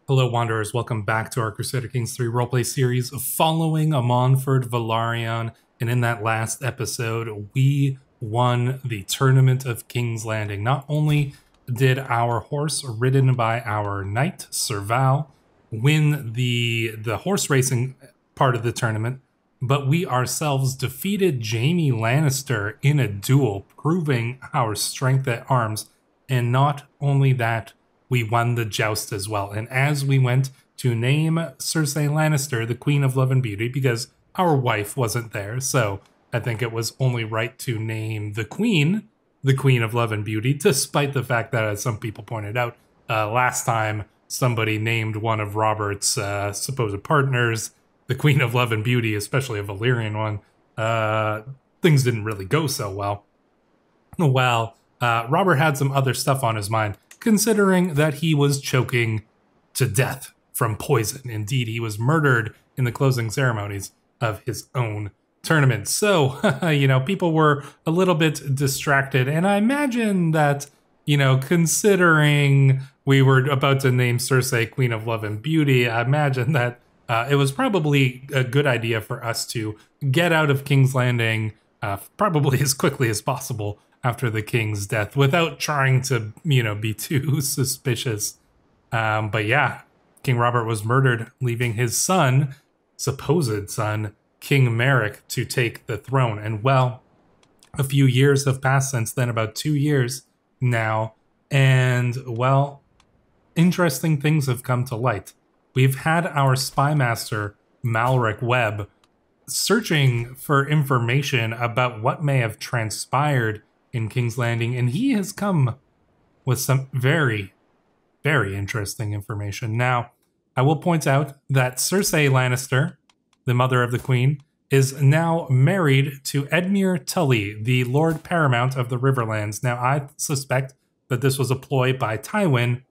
Hello, Wanderers. Welcome back to our Crusader Kings 3 roleplay series following Amonford Velaryon. And in that last episode, we won the Tournament of King's Landing. Not only did our horse, ridden by our knight, Serval, win the horse racing part of the tournament, but we ourselves defeated Jaime Lannister in a duel, proving our strength at arms. And not only that, we won the joust as well. And as we went to name Cersei Lannister the Queen of Love and Beauty, because our wife wasn't there, so I think it was only right to name the Queen of Love and Beauty, despite the fact that, as some people pointed out, last time somebody named one of Robert's supposed partners the Queen of Love and Beauty, especially a Valyrian one, things didn't really go so well. Well, Robert had some other stuff on his mind, considering that he was choking to death from poison. Indeed, he was murdered in the closing ceremonies of his own tournament. So, people were a little bit distracted. And I imagine that, considering we were about to name Cersei Queen of Love and Beauty, I imagine that it was probably a good idea for us to get out of King's Landing probably as quickly as possible after the king's death, without trying to, be too suspicious. But yeah, King Robert was murdered, leaving his son, supposed son, King Merrick, to take the throne. And well, a few years have passed since then, about 2 years now. And well, interesting things have come to light. We've had our spy master, Malric Webb, searching for information about what may have transpired in King's Landing, and he has come with some very, very interesting information. Now, I will point out that Cersei Lannister, the mother of the queen, is now married to Edmure Tully, the Lord Paramount of the Riverlands. Now, I suspect that this was a ploy by Tywin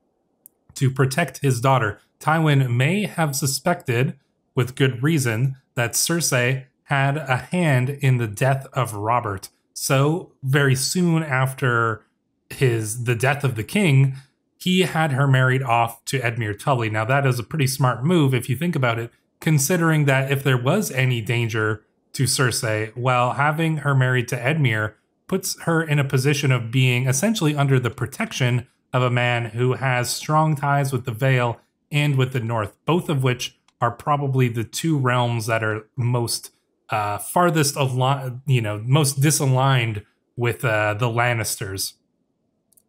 to protect his daughter. Tywin may have suspected, with good reason, that Cersei had a hand in the death of Robert. So very soon after the death of the king, he had her married off to Edmure Tully. Now that is a pretty smart move if you think about it, considering that if there was any danger to Cersei, well, having her married to Edmure puts her in a position of being essentially under the protection of a man who has strong ties with the Vale and with the North, both of which are probably the two realms that are most farthest most disaligned with the Lannisters.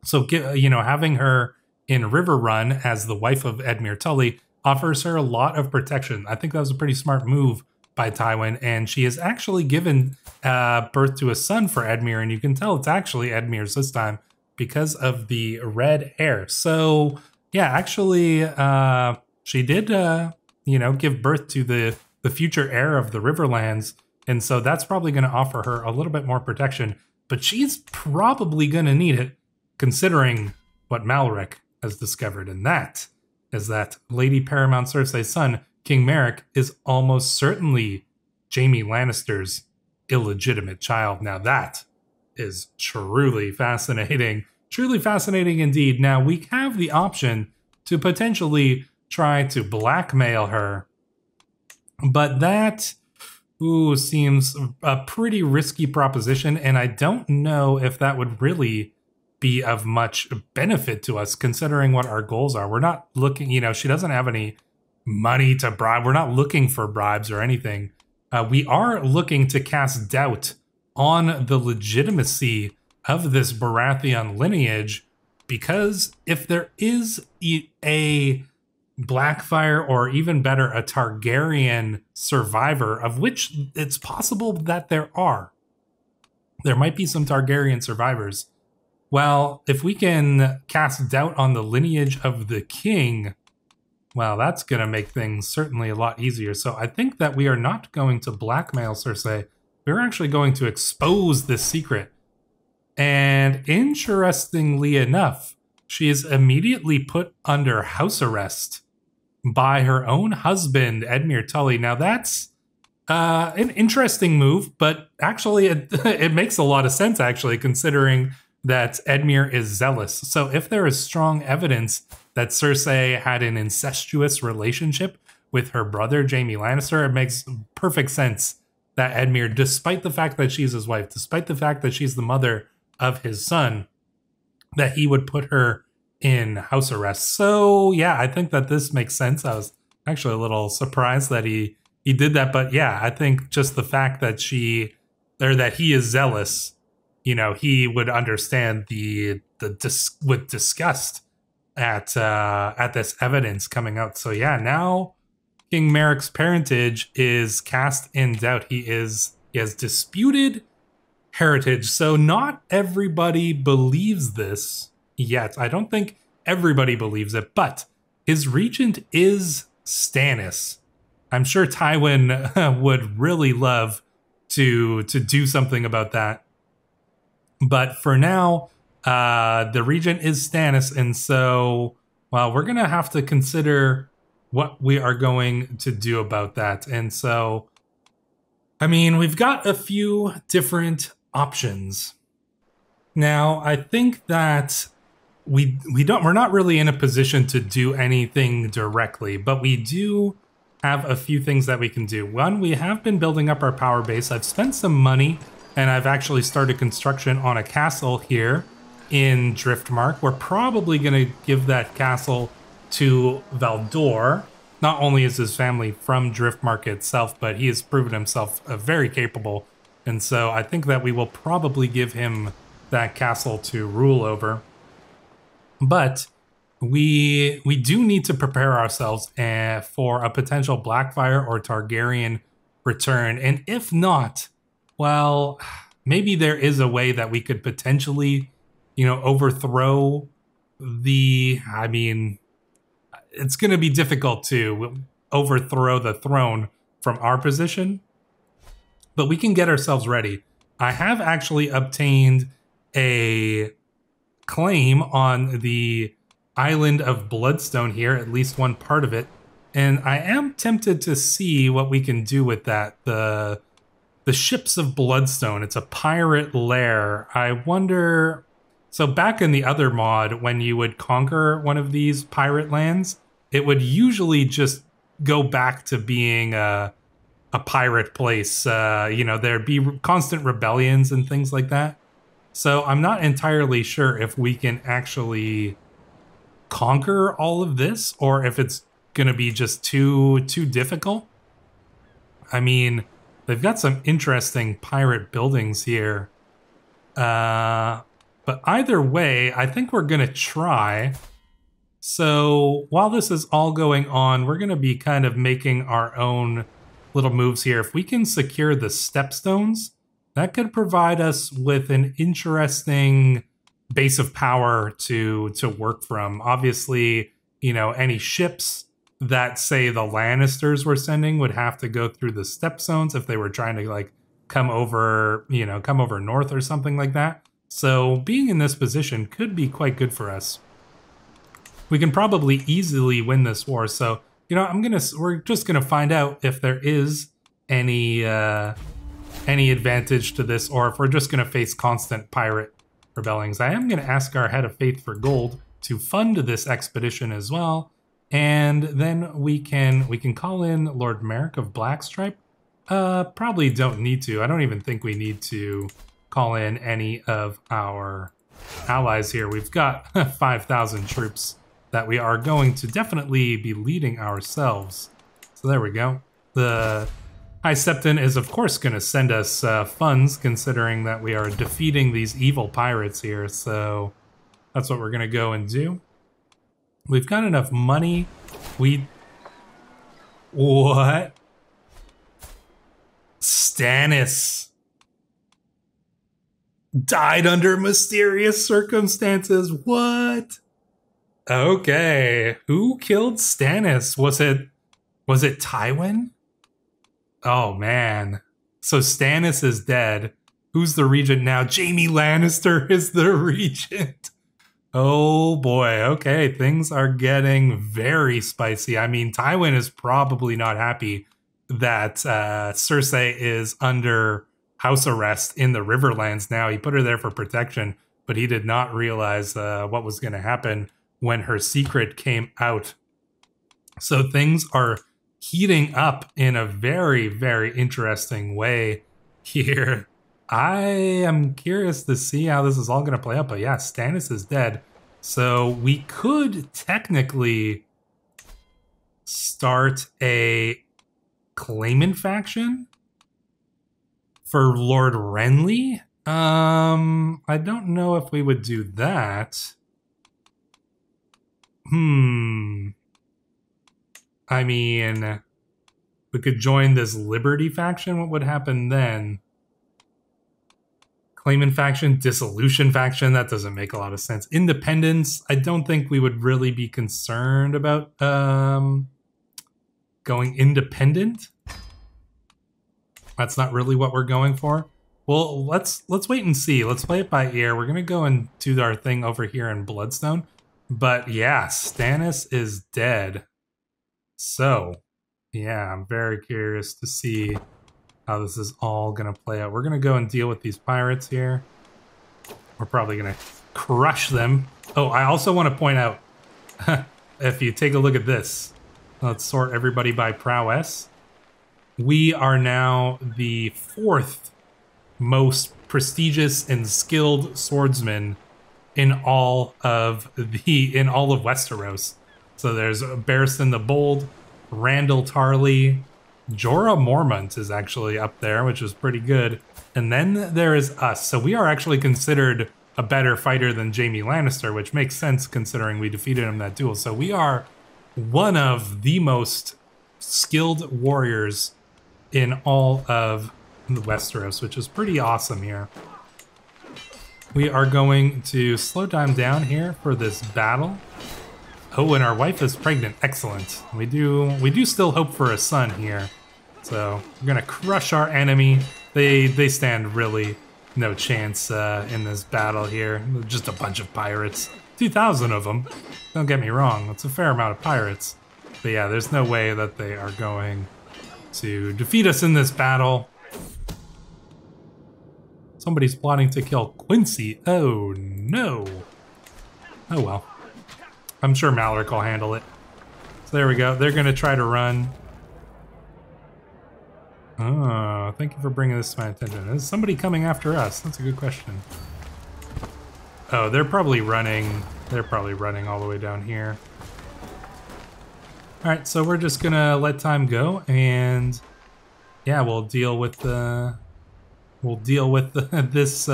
So, having her in Riverrun as the wife of Edmure Tully offers her a lot of protection. I think that was a pretty smart move by Tywin, and she has actually given birth to a son for Edmure, and you can tell it's actually Edmure's this time because of the red hair. So, yeah, actually, she did, give birth to the future heir of the Riverlands, and so that's probably going to offer her a little bit more protection, but she's probably going to need it, considering what Malric has discovered, and that is that Lady Paramount Cersei's son, King Merrick, is almost certainly Jaime Lannister's illegitimate child. Now that is truly fascinating indeed. Now we have the option to potentially try to blackmail her, but that seems a pretty risky proposition, and I don't know if that would really be of much benefit to us, considering what our goals are. We're not looking, she doesn't have any money to bribe. We're not looking for bribes or anything. We are looking to cast doubt on the legitimacy of this Baratheon lineage, because if there is a Blackfire, or even better, a Targaryen survivor, of which it's possible that there might be some Targaryen survivors. Well, if we can cast doubt on the lineage of the king, well, that's going to make things certainly a lot easier. So I think that we are not going to blackmail Cersei. We're actually going to expose this secret. And interestingly enough, she is immediately put under house arrest by her own husband, Edmure Tully. Now that's an interesting move, but actually it makes a lot of sense, actually, considering that Edmure is zealous. So if there is strong evidence that Cersei had an incestuous relationship with her brother, Jaime Lannister. It makes perfect sense that Edmure, despite the fact that she's his wife, despite the fact that she's the mother of his son, that he would put her in house arrest. So yeah, I think that this makes sense. I was actually a little surprised that he did that, but yeah, I think just the fact that that he is zealous, you know, he would understand with disgust at this evidence coming out. So yeah, now King Merrick's parentage is cast in doubt. He has disputed heritage. So not everybody believes this yet. I don't think everybody believes it, but his regent is Stannis. I'm sure Tywin would really love to do something about that. But for now, the regent is Stannis, and so, well, we're going to have to consider what we are going to do about that. And so, I mean, we've got a few different options. Now, I think that we're not really in a position to do anything directly, but we do have a few things that we can do. One, we have been building up our power base. I've spent some money, and I've actually started construction on a castle here in Driftmark. We're probably going to give that castle to Valdor. Not only is his family from Driftmark itself, but he has proven himself very capable. And so I think that we will probably give him that castle to rule over. But we do need to prepare ourselves for a potential Blackfire or Targaryen return. And if not, well, maybe there is a way that we could potentially, you know, overthrow I mean, it's going to be difficult to overthrow the throne from our position, but we can get ourselves ready. I have actually obtained a claim on the island of Bloodstone here, at least one part of it, and I am tempted to see what we can do with that. The ships of Bloodstone, it's a pirate lair. I wonder, so back in the other mod, when you would conquer one of these pirate lands, it would usually just go back to being a pirate place. You know, there'd be constant rebellions and things like that. So I'm not entirely sure if we can actually conquer all of this, or if it's going to be just too difficult. I mean, they've got some interesting pirate buildings here. But either way, I think we're going to try. So while this is all going on, we're going to be kind of making our own little moves here. If we can secure the stepstones, that could provide us with an interesting base of power to work from. Obviously, you know, any ships that, say, the Lannisters were sending would have to go through the stepstones if they were trying to, like, come over north or something like that. So being in this position could be quite good for us. We can probably easily win this war. So, you know, we're just gonna find out if there is any advantage to this, or if we're just gonna face constant pirate rebellings. I am gonna ask our head of faith for gold to fund this expedition as well, and then we can call in Lord Merrick of Blackstripe. Probably don't need to. I don't even think we need to call in any of our allies here. We've got 5,000 troops that we are going to definitely be leading ourselves. So there we go. The High Septon is, of course, going to send us funds, considering that we are defeating these evil pirates here. So that's what we're going to go and do. We've got enough money. What? Stannis died under mysterious circumstances. What? Okay. Who killed Stannis? Was it Tywin? Oh, man. So Stannis is dead. Who's the regent now? Jaime Lannister is the regent. Oh, boy. Okay, things are getting very spicy. I mean, Tywin is probably not happy that Cersei is under house arrest in the Riverlands now. He put her there for protection, but he did not realize what was going to happen when her secret came out. So things are heating up in a very, very interesting way here. I am curious to see how this is all going to play out. But yeah, Stannis is dead. So we could technically start a claimant faction for Lord Renly. I don't know if we would do that. I mean, we could join this Liberty faction. What would happen then? Claimant faction, dissolution faction. That doesn't make a lot of sense. Independence. I don't think we would really be concerned about going independent. That's not really what we're going for. Well, let's wait and see. Let's play it by ear. We're gonna go and do our thing over here in Bloodstone. But yeah, Stannis is dead. So yeah, I'm very curious to see how this is all gonna play out. We're gonna go and deal with these pirates here. We're probably gonna crush them. Oh, I also want to point out, if you take a look at this, let's sort everybody by prowess. We are now the 4th most prestigious and skilled swordsman in all of Westeros. So there's Barristan the Bold, Randall Tarley, Jorah Mormont is actually up there, which is pretty good. And then there is us. So we are actually considered a better fighter than Jaime Lannister, which makes sense considering we defeated him in that duel. So we are one of the most skilled warriors in all of the Westeros, which is pretty awesome here. We are going to slow time down here for this battle. Oh, and our wife is pregnant. Excellent. We do still hope for a son here. So we're gonna crush our enemy. They stand really no chance in this battle here. Just a bunch of pirates. 2,000 of them. Don't get me wrong. That's a fair amount of pirates. But yeah, there's no way that they are going to defeat us in this battle. Somebody's plotting to kill Quincy. Oh no. Oh well. I'm sure Malric will handle it. So there we go. They're gonna try to run. Oh, thank you for bringing this to my attention. Is somebody coming after us? That's a good question. Oh, they're probably running. They're probably running all the way down here. All right, so we're just gonna let time go, and yeah, we'll deal with this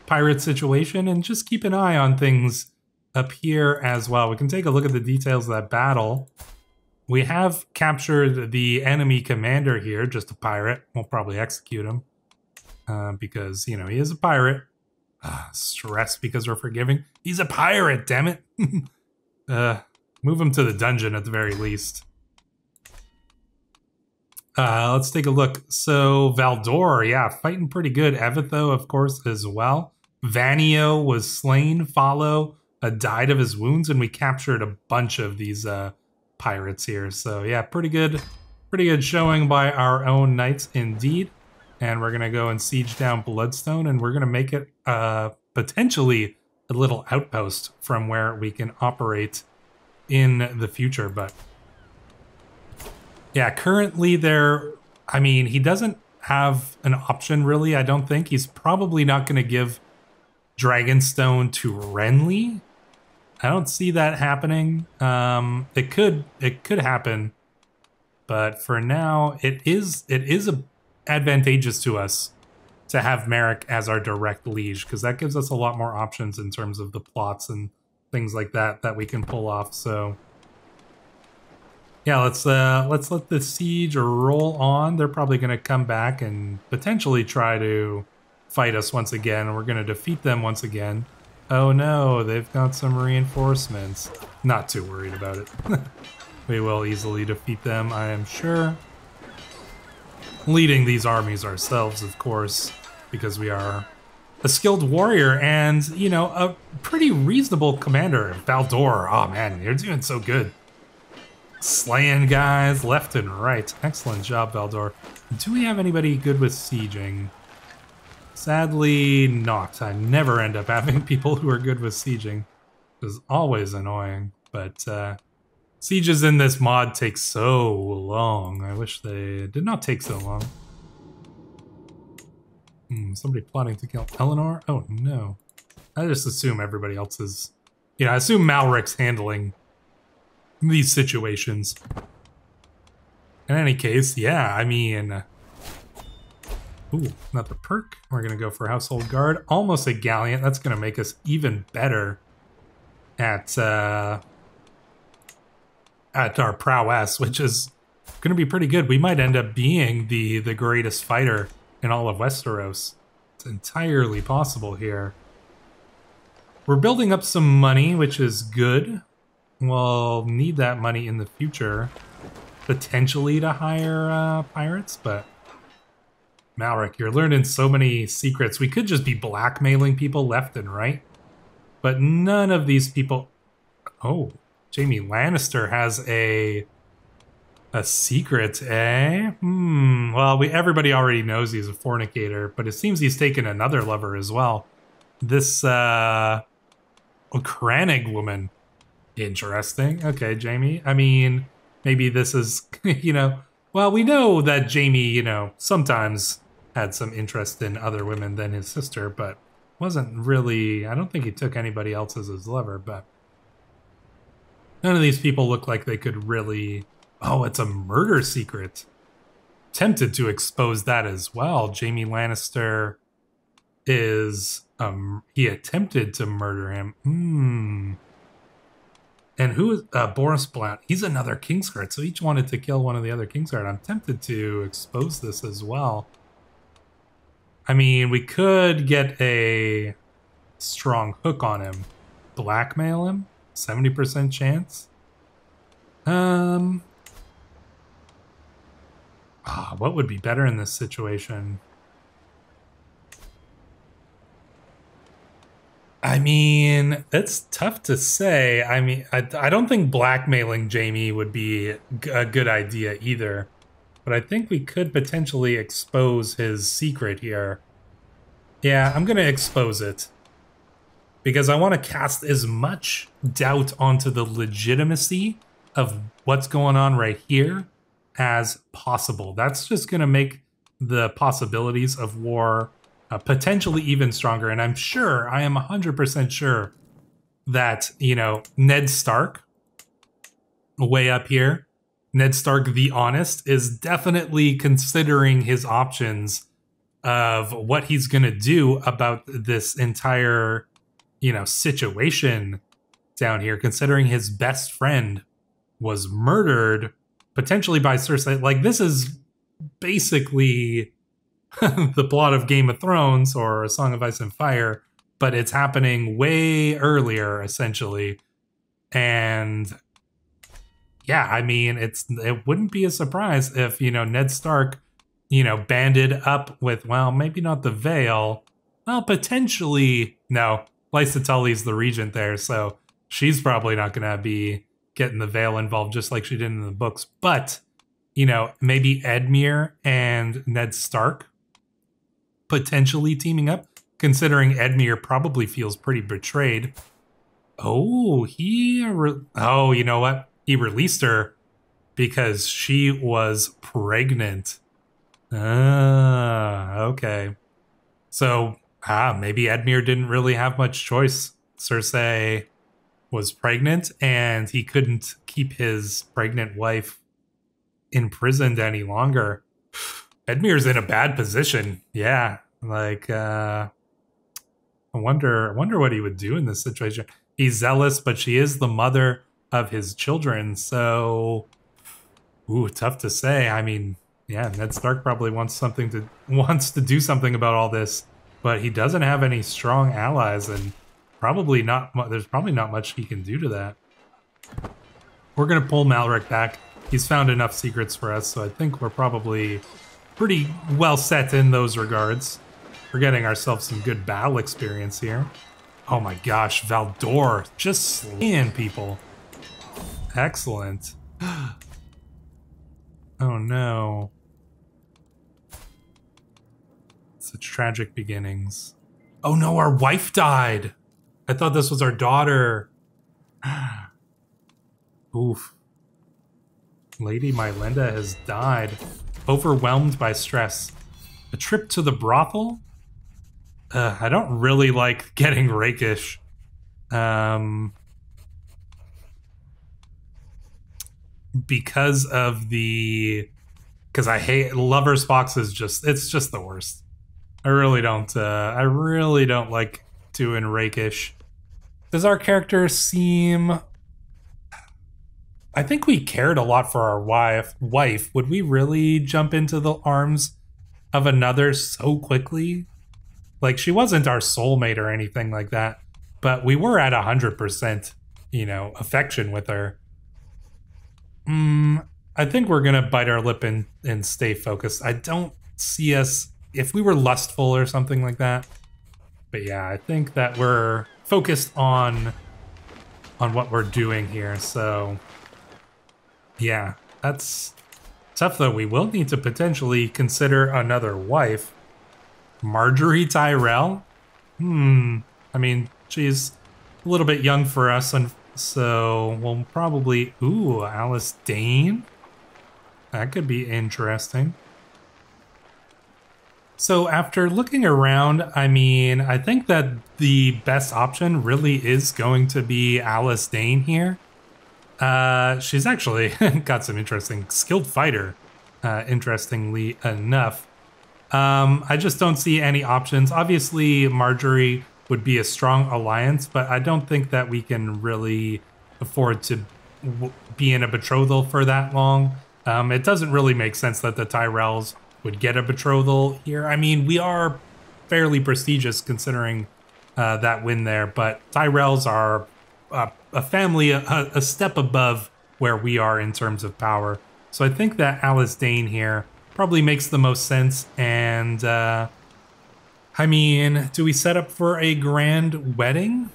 pirate situation, and just keep an eye on things up here as well. We can take a look at the details of that battle. We have captured the enemy commander here, just a pirate. We'll probably execute him because, you know, he is a pirate. Stress because we're forgiving. He's a pirate, damn it. Move him to the dungeon at the very least. Let's take a look. So Valdor, yeah, fighting pretty good. Evitho, of course, as well. Vanio was slain. Follow died of his wounds, and we captured a bunch of these pirates here. So yeah, pretty good showing by our own knights indeed. And we're gonna go and siege down Bloodstone, and we're gonna make it potentially a little outpost from where we can operate in the future. But yeah, currently I mean, he doesn't have an option really. I don't think he's probably not gonna give Dragonstone to Renly. I don't see that happening. It could happen, but for now, it is advantageous to us to have Merrick as our direct liege, because that gives us a lot more options in terms of the plots and things like that we can pull off. So yeah, let's let the siege roll on. They're probably going to come back and potentially try to fight us once again. We're going to defeat them once again. Oh no, they've got some reinforcements. Not too worried about it. We will easily defeat them, I am sure. Leading these armies ourselves, of course, because we are a skilled warrior and, you know, a pretty reasonable commander. Valdor, oh man, you're doing so good. Slaying guys left and right. Excellent job, Valdor. Do we have anybody good with sieging? Sadly not. I never end up having people who are good with sieging. is always annoying. But sieges in this mod take so long. I wish they did not take so long. Somebody plotting to kill Eleanor? Oh no. I just assume everybody else is... Yeah, I assume Malric's handling these situations. In any case, yeah, I mean... Ooh, another perk. We're gonna go for Household Guard. Almost a Gallant. That's gonna make us even better at our prowess, which is gonna be pretty good. We might end up being the greatest fighter in all of Westeros. It's entirely possible here. We're building up some money, which is good. We'll need that money in the future, potentially to hire pirates, but Malric, you're learning so many secrets. We could just be blackmailing people left and right, but none of these people... Oh, Jaime Lannister has a secret, eh? Well, everybody already knows he's a fornicator, but it seems he's taken another lover as well. This Crannig woman. Interesting. Okay, Jaime. I mean, maybe this is, you know... Well, we know that Jaime, you know, sometimes had some interest in other women than his sister, but wasn't really... I don't think he took anybody else as his lover, but... None of these people look like they could really... Oh, it's a murder secret. Tempted to expose that as well. Jaime Lannister is... he attempted to murder him. And who is... Boris Blount. He's another Kingsguard, so each wanted to kill one of the other Kingsguard. I'm tempted to expose this as well. I mean, we could get a strong hook on him. Blackmail him? 70% chance? What would be better in this situation? I mean, it's tough to say. I mean, I don't think blackmailing Jaime would be a good idea either. But I think we could potentially expose his secret here. Yeah, I'm going to expose it. Because I want to cast as much doubt onto the legitimacy of what's going on right here as possible. That's just going to make the possibilities of war potentially even stronger. And I'm sure, I am 100% sure that, you know, Ned Stark, way up here, Ned Stark the Honest, is definitely considering his options of what he's going to do about this entire, you know, situation down here, considering his best friend was murdered, potentially by Cersei. Like, this is basically the plot of Game of Thrones or A Song of Ice and Fire, but it's happening way earlier, essentially. And yeah, I mean, it wouldn't be a surprise if, you know, Ned Stark, you know, banded up with, well, maybe not the Vale, well, potentially, no, Lysa Tully's the regent there, so she's probably not going to be getting the Vale involved just like she did in the books. But, you know, maybe Edmure and Ned Stark potentially teaming up, considering Edmure probably feels pretty betrayed. Oh, oh, you know what? He released her because she was pregnant. Okay. So, maybe Edmure didn't really have much choice. Cersei was pregnant, and he couldn't keep his pregnant wife imprisoned any longer. Edmure's in a bad position. Yeah, like, I wonder what he would do in this situation. He's zealous, but she is the mother of his children, so... Ooh, tough to say. I mean, yeah, Ned Stark probably wants to do something about all this, but he doesn't have any strong allies, and probably not. There's probably not much he can do to that. We're gonna pull Malric back. He's found enough secrets for us, so I think we're probably pretty well set in those regards. We're getting ourselves some good battle experience here. Oh my gosh, Valdor just slaying people. Excellent. Oh no. Such tragic beginnings. Oh no, our wife died. I thought this was our daughter. Oof. Lady Mylenda has died. Overwhelmed by stress. A trip to the brothel? I don't really like getting rakish. Because of the... Because I hate... Lover's Box is just... It's just the worst. I really don't like doing rakish. Does our character seem... I think we cared a lot for our wife. Would we really jump into the arms of another so quickly? Like, she wasn't our soulmate or anything like that, but we were at 100%, you know, affection with her. I think we're gonna bite our lip and stay focused. I don't see us, if we were lustful or something like that. But yeah, I think that we're focused on what we're doing here, so... Yeah, that's tough though. We will need to potentially consider another wife. Marjorie Tyrell? I mean, she's a little bit young for us, and so we'll probably... Ooh, Alice Dane? That could be interesting. So after looking around, I mean, I think that the best option really is going to be Alice Dane here. She's actually got some interesting skilled fighter, interestingly enough. I just don't see any options. Obviously, Marjorie would be a strong alliance, but I don't think that we can really afford to be in a betrothal for that long. It doesn't really make sense that the Tyrells would get a betrothal here. I mean, we are fairly prestigious considering that win there, but Tyrells are a family a step above where we are in terms of power. So I think that Alice Dane here probably makes the most sense. And I mean, do we set up for a grand wedding?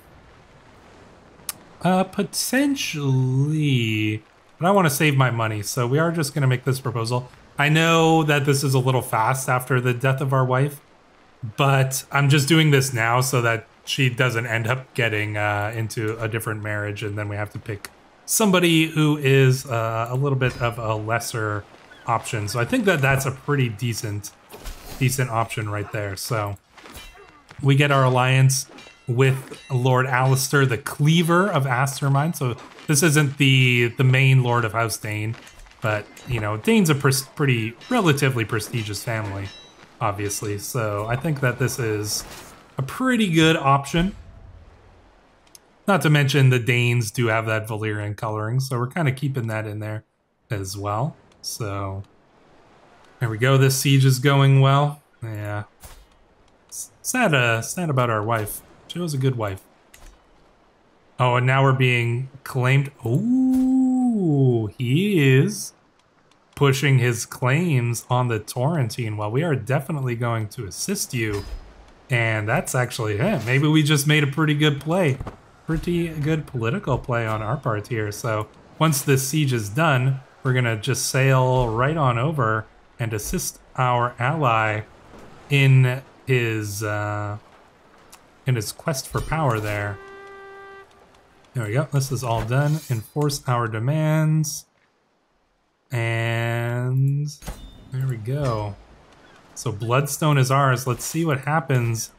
Potentially, but I want to save my money, so we are just going to make this proposal. I know that this is a little fast after the death of our wife, but I'm just doing this now so that she doesn't end up getting into a different marriage, and then we have to pick somebody who is a little bit of a lesser option. So I think that that's a pretty decent option right there. So we get our alliance with Lord Alistair, the Cleaver of Astermine. So this isn't the main Lord of House Dane, but you know, Dane's a pretty relatively prestigious family, obviously. So I think that this is a pretty good option. Not to mention the Danes do have that Valyrian coloring, so we're kind of keeping that in there as well. So there we go. This siege is going well. Yeah. Sad about our wife. She was a good wife. Oh, and now we're being claimed. Ooh, he is pushing his claims on the Torrentine. Well, we are definitely going to assist you. And that's actually it. Maybe we just made a pretty good play. Pretty good political play on our part here. So once this siege is done, we're going to just sail right on over and assist our ally in his quest for power there. There we go. This is all done. Enforce our demands. And there we go. So Bloodstone is ours. Let's see what happens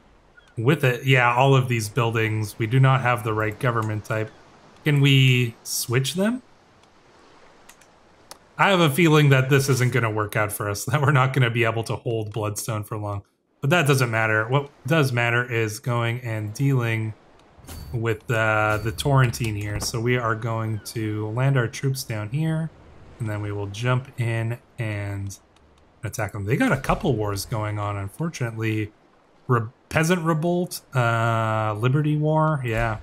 with it. Yeah, all of these buildings, we do not have the right government type. Can we switch them? I have a feeling that this isn't going to work out for us, that we're not going to be able to hold Bloodstone for long. But that doesn't matter. What does matter is going and dealing with the Torrentine here. So we are going to land our troops down here, and then we will jump in and attack them. They got a couple wars going on, unfortunately. Peasant Revolt, Liberty War, yeah.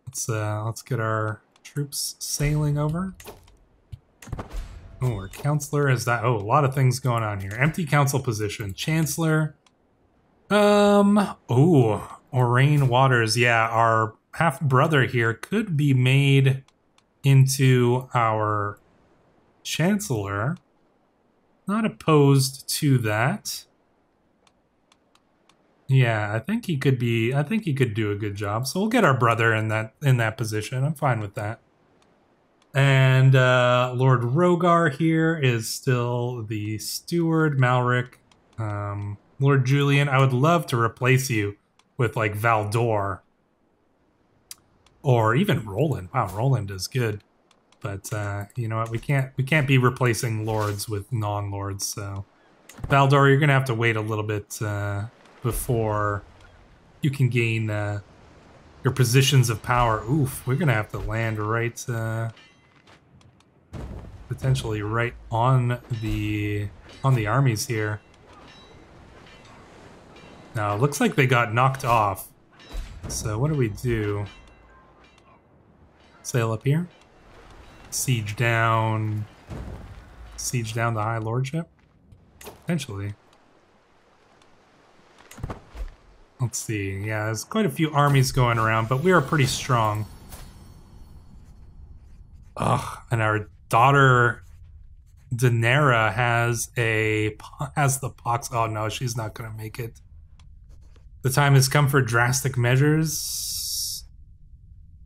Let's get our troops sailing over. Oh, our counselor is that. Oh, a lot of things going on here. Empty council position. Chancellor. Oh, Orain Waters. Yeah, our half brother here could be made into our chancellor. Not opposed to that. Yeah, I think he could be. I think he could do a good job. So we'll get our brother in that position. I'm fine with that. And Lord Rogar here is still the steward. Malric, Lord Julian. I would love to replace you with like Valdor or even Roland. Wow, Roland is good. But you know what? We can't be replacing lords with non-lords. So Valdor, you're gonna have to wait a little bit before you can gain your positions of power. Oof, we're gonna have to land right, potentially right on the armies here. Now it looks like they got knocked off. So what do we do? Sail up here. Siege down the High Lordship? Potentially. Let's see. Yeah, there's quite a few armies going around, but we are pretty strong. Ugh, and our daughter Daenerys has the pox. Oh no, she's not gonna make it. The time has come for drastic measures.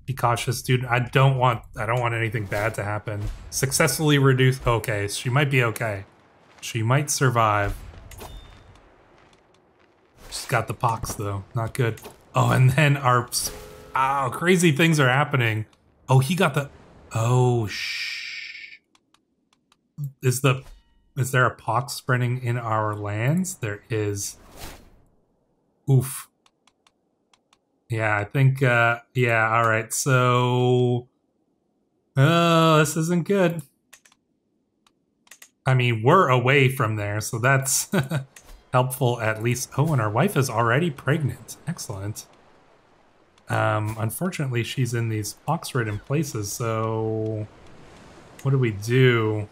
Be cautious, dude. I don't want anything bad to happen. Successfully reduce. Okay, she might be okay. She might survive. She's got the pox though. Not good. Oh, and then our crazy things are happening. Oh, he got the. Oh, shh. Is there a pox spreading in our lands? There is. Oof. Yeah, I think, yeah, alright, so... Oh, this isn't good. I mean, we're away from there, so that's helpful at least. Oh, and our wife is already pregnant. Excellent. Unfortunately, she's in these pox-ridden places, so... What do we do?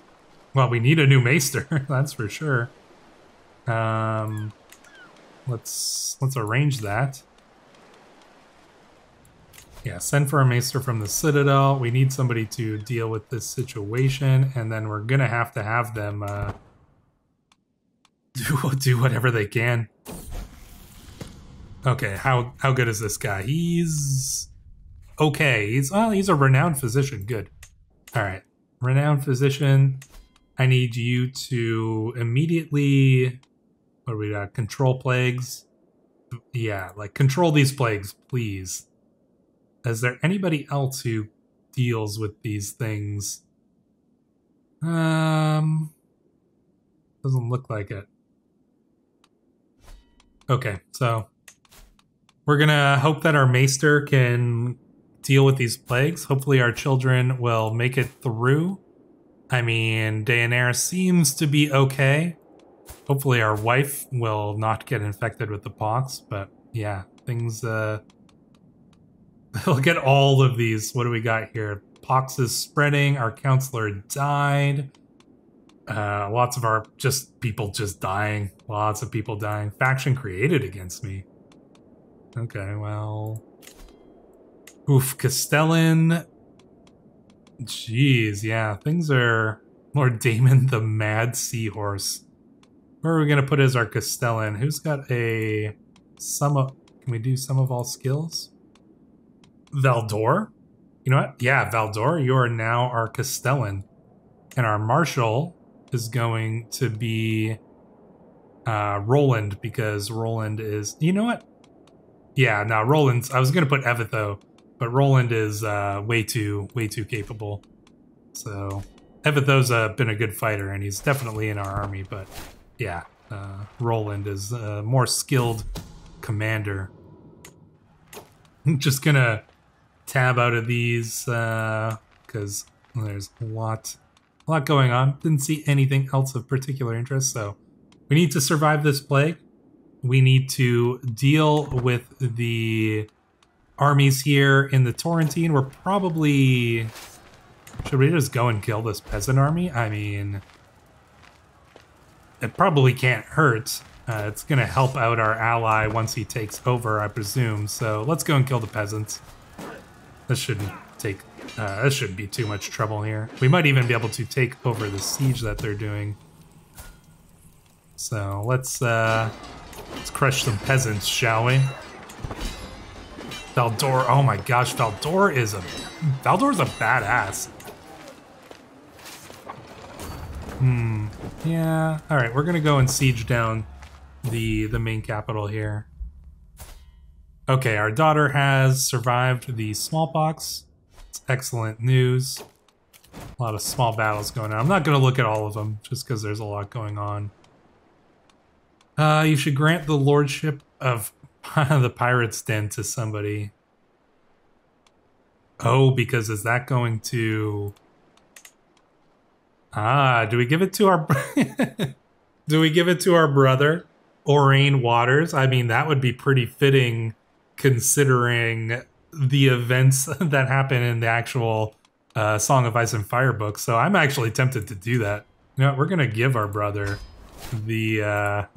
Well, we need a new maester, that's for sure. Let's arrange that. Yeah, send for a maester from the Citadel. We need somebody to deal with this situation, and then we're gonna have to have them do whatever they can. Okay, how good is this guy? He's okay. He's a renowned physician. Good. All right, renowned physician. I need you to immediately. What do we got? Control plagues. Yeah, like control these plagues, please. Is there anybody else who deals with these things? Doesn't look like it. Okay, so we're gonna hope that our maester can deal with these plagues. Hopefully our children will make it through. I mean, Daenerys seems to be okay. Hopefully our wife will not get infected with the pox, but yeah, things, look at all of these. What do we got here? Pox is spreading. Our counselor died. Lots of our people just dying. Lots of people dying. Faction created against me. Okay, well. Oof, Castellan. Jeez, yeah. Things are... Lord Daemon the Mad Seahorse. Where are we going to put as our Castellan? Who's got a... Can we do sum of all skills? Valdor? You know what? Yeah, Valdor, you are now our Castellan. And our Marshal is going to be Roland, because Roland is... You know what? Yeah, no, Roland's... I was going to put Evitho, but Roland is way too capable. So, Evitho's been a good fighter, and he's definitely in our army, but yeah, Roland is a more skilled commander. I'm just gonna tab out of these because there's a lot going on. Didn't see anything else of particular interest, so we need to survive this plague. We need to deal with the armies here in the Torrentine. We're probably... Should we just go and kill this peasant army? I mean, it probably can't hurt. It's gonna help out our ally once he takes over, I presume. So let's go and kill the peasants. This shouldn't take... this shouldn't be too much trouble here. We might even be able to take over the siege that they're doing. So let's Let's crush some peasants, shall we? Valdor, oh my gosh, Valdor's a badass. Yeah. All right, we're gonna go and siege down the main capital here. Okay, our daughter has survived the smallpox. It's excellent news. A lot of small battles going on. I'm not gonna look at all of them just because there's a lot going on. You should grant the lordship of the Pirate's Den to somebody. Oh, because is that going to... do we give it to our... Do we give it to our brother, Orain Waters? I mean, that would be pretty fitting considering the events that happen in the actual Song of Ice and Fire book. So I'm actually tempted to do that. You know what, we're going to give our brother the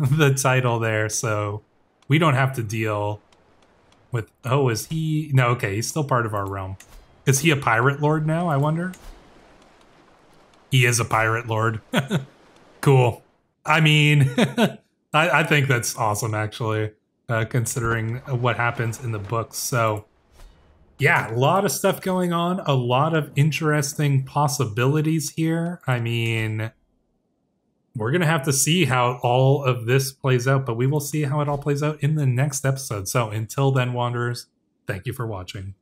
title there, so we don't have to deal with... Oh, is he... No, okay, he's still part of our realm. Is he a pirate lord now, I wonder? He is a pirate lord. Cool. I mean, I think that's awesome, actually, considering what happens in the books. So, yeah, a lot of stuff going on, a lot of interesting possibilities here. I mean, we're going to have to see how all of this plays out, but we will see how it all plays out in the next episode. So, until then, Wanderers, thank you for watching.